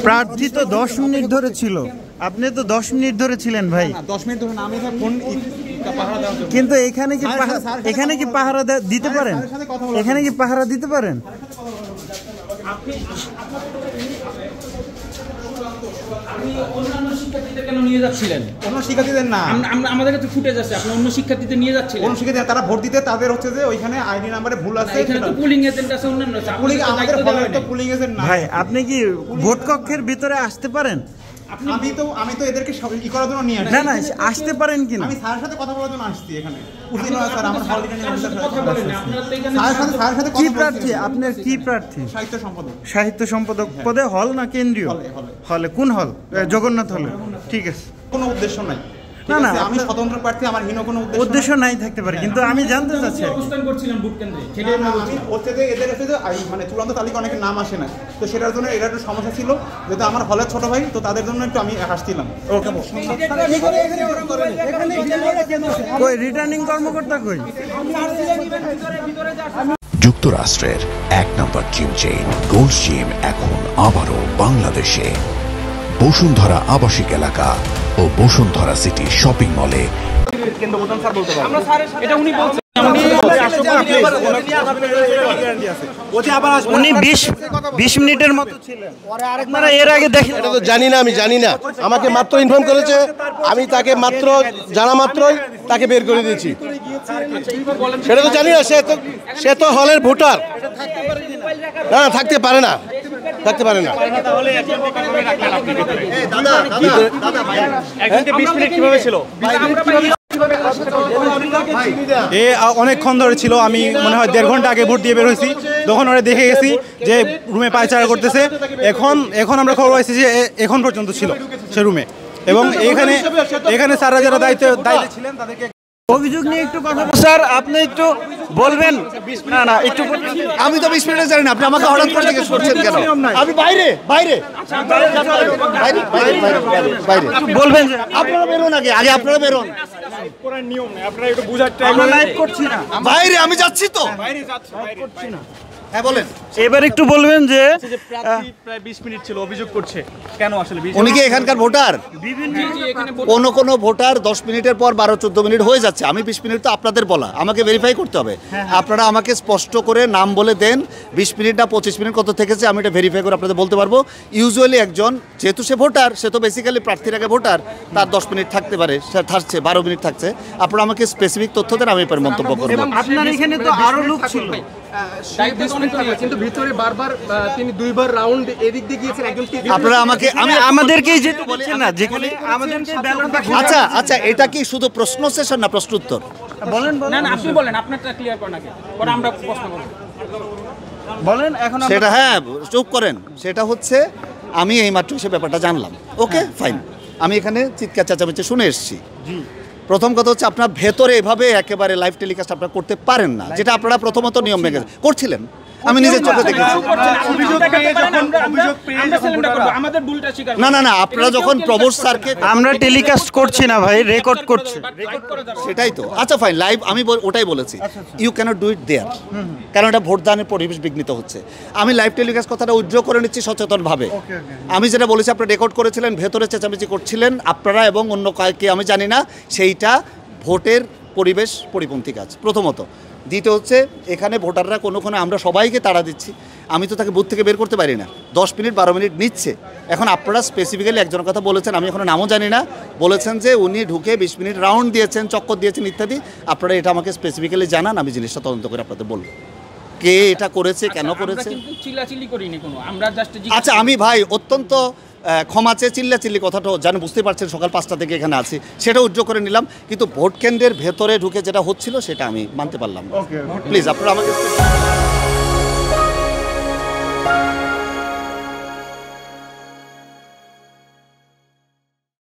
প্রার্থী তো 10 মিনিট ধরে ছিল, আপনি তো 10 মিনিট ধরে ছিলেন ভাই। 10 মিনিট ধরে আমি ফোন পাহারা দেওয়ার জন্য। কিন্তু এখানে কি পাহারা দিতে পারেন? এখানে কি পাহারা দিতে পারেন? আপনি অন্যান্য শিক্ষার্থীদের কেন নিয়ে যাচ্ছিলেন? অন্য শিক্ষার্থীদের না, আমাদের কাছে ফুটেজ আছে, আপনি অন্য শিক্ষার্থীদের নিয়ে যাচ্ছিলেন। অন্য শিক্ষার্থীরা তারা ভোট দিতে, তাদের হচ্ছে যে ওইখানে আইডি নাম্বারে ভুল আছে। এখানে তো পুলিং এজেন্ট আছে, অন্যান্য আছে। আমাদের হলে তো পুলিং এজেন্ট না। ভাই আপনি কি ভোট কক্ষের ভিতরে আসতে পারেন? আমি তো এদেরকে ই করার জন্য নিয়ে আসছি। না আসতে পারেন কিনা? আমি স্যারের সাথে কথা বলার জন্য আসছি এখানে। স্যার আমার হল টিকেট নিয়ে কি প্রার্থী? আপনার কি প্রার্থী? সাহিত্য সম্পাদক। সাহিত্য সম্পাদক পদে হল না কেন্দ্রীয়? হলে। কোন হল? জগন্নাথ হলে। ঠিক আছে, কোনো উদ্দেশ্য নাই। না আমি স্বতন্ত্র প্রার্থী, আমার হীন কোনো উদ্দেশ্য নাই থাকতে পারে, কিন্তু আমি জানতে চাচ্ছি অবস্থান করছিলাম ভোট কেন্দ্রে। আমি হচ্ছে যে এদের হচ্ছে যে মানে চূড়ান্ত তালিকা অনেকের নাম আসে না, তো সেটার জন্য এরা একটু সমস্যা ছিল, যেহেতু আমার হলের ছোট ভাই, তো তাদের জন্য একটু আমি আসছিলাম। কই রিটার্নিং কর্মকর্তা কই? যুক্তরাষ্ট্রের 1 নম্বর জিম চেইন গোল্ড জিম এখন আবারও বাংলাদেশে। বসুন্ধরা আবাসিক এলাকা ও বসুন্ধরা সিটি শপিং মলে। উনি 20 মিনিটের মতো ছিলেন। আপনারা এর আগে দেখেন? এটা তো জানি না, আমি জানি না, আমাকে মাত্র ইনফর্ম করেছে, আমি তাকে মাত্র জানা মাত্রই তাকে বের করে দিয়েছি। সেটা তো জানি না, সে তো হলের ভোটার। না থাকতে পারে না, থাকতে পারে না। অনেকক্ষণ ধরে ছিল, আমি মনে হয় 1.5 ঘন্টা আগে ভোট দিয়ে বের হয়েছি, তখন ওরা দেখে গেছি যে রুমে পায়চারা করতেছে। এখন আমরা খবর পাইছি যে এখন পর্যন্ত ছিল সে রুমে, এবং এখানে স্যাররা যারা দায়িত্বে ছিলেন তাদেরকে অভিযোগ নিয়ে একটু কথা বলবো। স্যার আপনি একটু বলবেন? না একটু আমি তো 20 মিনিটে জানি না, আপনি আমাকে হঠাৎ করে জিজ্ঞেস করছেন কেন? আমি বাইরে বলবেন যে আপনারা বেরোন, আগে আপনারা বেরোন। বাইরে আমি যাচ্ছি তো, হ্যাঁ বলেন। এবার একটু বলবেন যে প্রায় 20 মিনিট ছিল, অভিযোগ করছে কেন আসলে? উনি কি এখানকার ভোটার? কোন ভোটার 10 মিনিটের পর 12-14 মিনিট হয়ে যাচ্ছে, আমি 20 মিনিট তো আপনাদের বলা, আমাকে ভেরিফাই করতে হবে। আপনারা আমাকে স্পষ্ট করে নাম বলে দেন, 20 মিনিট না 25 মিনিট কত থেকেছে, আমি এটা ভেরিফাই করে আপনাদের বলতে পারবো। ইউজুয়ালি একজন যেহেতু সে ভোটার, সে তো বেসিক্যালি প্রার্থীর আগে ভোটার, তার 10 মিনিট থাকতে পারে, সে থাকছে 12 মিনিট থাকছে। আপনারা আমাকে স্পেসিফিক তথ্য দেন, আমি এরপরে মন্তব্য করবো। আপনার এখানে তো আরো লোক ছিল, কিন্তু ভিতরে বারবার তিনি 2 বার রাউন্ড এদিক দিয়ে গিয়েছেন। আপনারা আমাদেরকেই যেতে বলছেন না, যেখানে আমাদেরকে ব্যালট বাক্স। আচ্ছা এটা কি শুধু প্রশ্ন সেশন না প্রশ্ন উত্তর? বলেন না আপনি বলেন, আপনারটা ক্লিয়ার করেন আগে, পরে আমরা প্রশ্ন করব। বলেন এখন সেটা, হ্যাঁ চুপ করেন। সেটা হচ্ছে আমি এইমাত্র সে ব্যাপারটা জানলাম। ওকে ফাইন, আমি এখানে চিৎকার চেঁচামেচি শুনে এসেছি। প্রথম কথা হচ্ছে আপনার ভেতরে এভাবে একেবারে লাইভ টেলিকাস্ট আপনারা করতে পারেন না, যেটা আপনারা প্রথমত নিয়ম ভেঙে করছিলেন, আমি নিজের চোখে দেখেছি। না আপনারা যখন প্রবোস স্যারকে, আমরা টেলিকাস্ট করছি না ভাই, রেকর্ড করছি। সেটাই তো। আচ্ছা ফাইন, লাইভ আমি ওটাই বলেছি, ইউ ক্যানট ডু ইট দেয়ার, কারণ এটা ভোটদানের পরিবেশ বিঘ্নিত হচ্ছে। আমি লাইভ টেলিকাস্ট কথাটা উইথড্র করে নিচ্ছি সচেতনভাবে। আমি যেটা বলেছি, আপনারা রেকর্ড করেছিলেন, ভেতরে চেঁচামেচি করছিলেন আপনারা এবং অন্য কয়েককে আমি জানি না, সেইটা ভোটের পরিবেশ পরিপন্থী কাজ প্রথমত। দ্বিতীয় হচ্ছে এখানে ভোটাররা কোনোখানে আমরা সবাইকে তাড়া দিচ্ছি, আমি তো তাকে বুথ থেকে বের করতে পারি না, 10 মিনিট 12 মিনিট নিচ্ছে। এখন আপনারা স্পেসিফিক্যালি একজনের কথা বলেছেন, আমি এখনো নামও জানি না, বলেছেন যে উনি ঢুকে 20 মিনিট রাউন্ড দিয়েছেন, চক্কর দিয়েছেন ইত্যাদি। আপনারা এটা আমাকে স্পেসিফিক্যালি জানান, আমি জিনিসটা তদন্ত করে আপনাদের বলবো কে এটা করেছে, কেন করেছে। আচ্ছা আমি ভাই অত্যন্ত ক্ষমা চেয়ে চিল্লাচিল্লি কথাটা জানি, বুঝতে পারছেন সকাল 5টা থেকে এখানে আছি, সেটা উজ্জ্বল করে নিলাম, কিন্তু ভোট কেন্দ্রের ভেতরে ঢুকে যেটা হচ্ছিল সেটা আমি মানতে পারলাম। প্লিজ আপনারা আমাকে